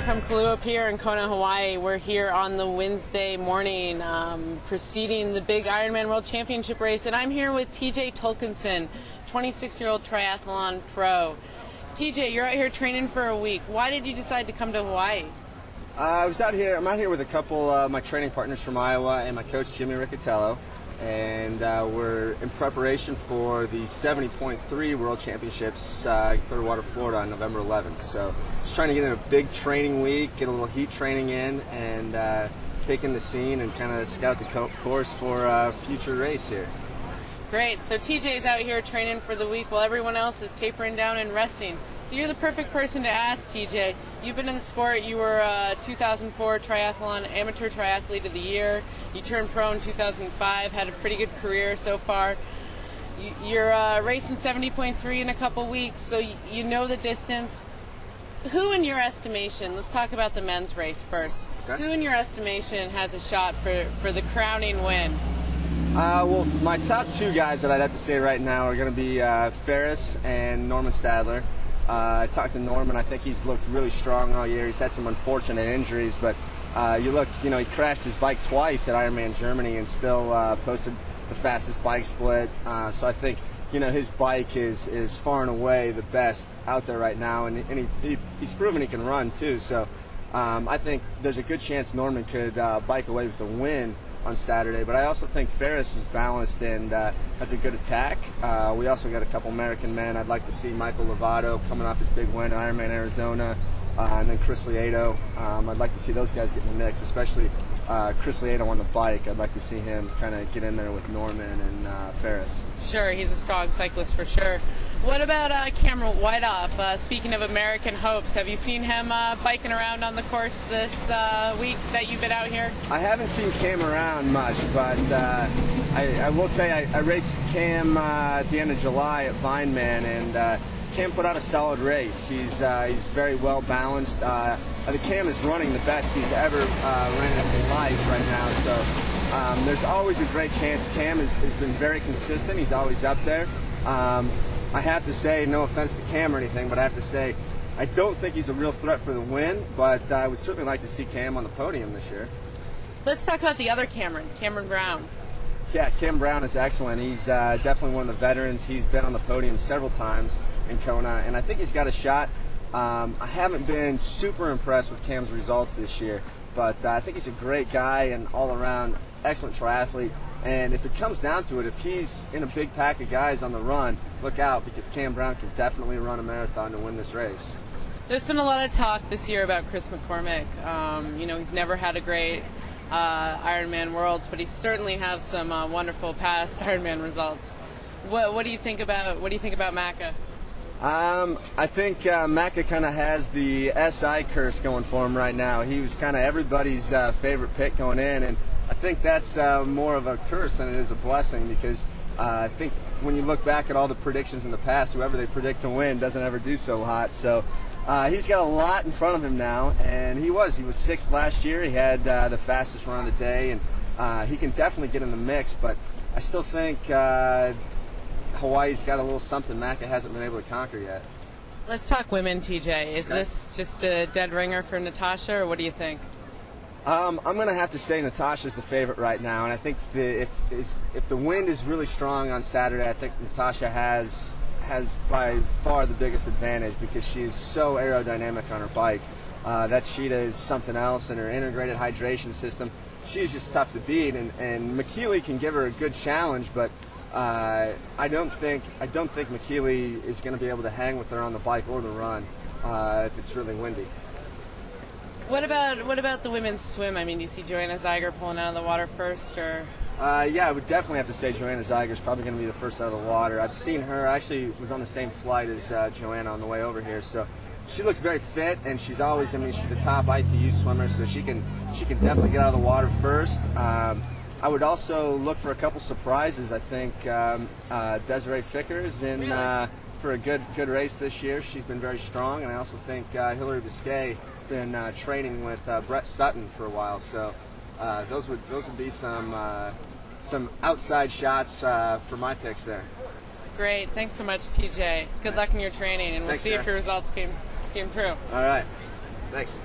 from Kailua Pier in Kona, Hawaii. We're here on the Wednesday morning preceding the big Ironman World Championship race, and I'm here with TJ Tollakson, 26-year-old triathlon pro. TJ, you're out here training for a week. Why did you decide to come to Hawaii? I'm out here with a couple of my training partners from Iowa and my coach Jimmy Riccatello, and we're in preparation for the 70.3 World Championships Clearwater, Florida on November 11th. So just trying to get in a big training week, get a little heat training in, and take in the scene and kind of scout the course for a future race here. Great. So TJ's out here training for the week while everyone else is tapering down and resting. So you're the perfect person to ask, TJ. You've been in the sport. You were a 2004 triathlon amateur triathlete of the year. You turned pro in 2005, had a pretty good career so far. You're racing 70.3 in a couple weeks, so you know the distance. Who in your estimation, let's talk about the men's race first. Okay. Who in your estimation has a shot for the crowning win? Well, my top two guys that I'd have to say right now are going to be Ferris and Norman Stadler. I talked to Norman. I think he's looked really strong all year. He's had some unfortunate injuries, but he crashed his bike twice at Ironman Germany and still posted the fastest bike split. So I think, his bike is far and away the best out there right now, and he's proven he can run too. So I think there's a good chance Norman could bike away with the win on Saturday, but I also think Ferris is balanced and has a good attack. We also got a couple American men. I'd like to see Michael Lovato coming off his big win at Ironman Arizona, and then Chris Lieto. I'd like to see those guys get in the mix, especially Chris Lieto on the bike. I'd like to see him kind of get in there with Norman and Ferris. Sure, he's a strong cyclist for sure. What about Cameron Whiteoff? Speaking of American hopes, have you seen him biking around on the course this week that you've been out here? I haven't seen Cam around much, but I will tell you, I raced Cam at the end of July at Vineman, and Cam put out a solid race. He's very well balanced. I think Cam is running the best he's ever ran in his life right now. So there's always a great chance. Cam has been very consistent. He's always up there. I have to say, no offense to Cam or anything, but I have to say, I don't think he's a real threat for the win, but I would certainly like to see Cam on the podium this year. Let's talk about the other Cameron Brown. Yeah, Cam Brown is excellent. He's definitely one of the veterans. He's been on the podium several times in Kona, and I think he's got a shot. I haven't been super impressed with Cam's results this year, but I think he's a great guy and all-around excellent triathlete. And if it comes down to it, if he's in a big pack of guys on the run, look out, because Cam Brown can definitely run a marathon to win this race. There's been a lot of talk this year about Chris McCormack. He's never had a great Ironman Worlds, but he certainly has some wonderful past Ironman results. What do you think about Macca? I think Macca kind of has the SI curse going for him right now. He was kind of everybody's favorite pick going in, and I think that's more of a curse than it is a blessing, because I think when you look back at all the predictions in the past, whoever they predict to win doesn't ever do so hot. So he's got a lot in front of him now, and he was sixth last year. He had the fastest run of the day, and he can definitely get in the mix, but I still think Hawaii's got a little something Macca hasn't been able to conquer yet. Let's talk women, TJ. Is this just a dead ringer for Natasha, or what do you think? I'm going to have to say Natasha's the favorite right now, and I think if the wind is really strong on Saturday, I think Natasha has by far the biggest advantage, because she is so aerodynamic on her bike. That Cheetah is something else, and her integrated hydration system, she's just tough to beat, and McKeely can give her a good challenge, but I don't think McKeely is going to be able to hang with her on the bike or the run if it's really windy. What about the women's swim? I mean, do you see Joanna Zeiger pulling out of the water first, or? Yeah, I would definitely have to say Joanna Zeiger is probably going to be the first out of the water. I've seen her. I actually was on the same flight as Joanna on the way over here, so she looks very fit, and she's always. she's a top ITU swimmer, so she can definitely get out of the water first. I would also look for a couple surprises. I think Desiree Ficker's in for a good race this year. She's been very strong, and I also think Hillary Biscay has been training with Brett Sutton for a while. So those would be some outside shots for my picks there. Great, thanks so much, TJ. Good luck in your training, and we'll see if your results came true. All right, thanks.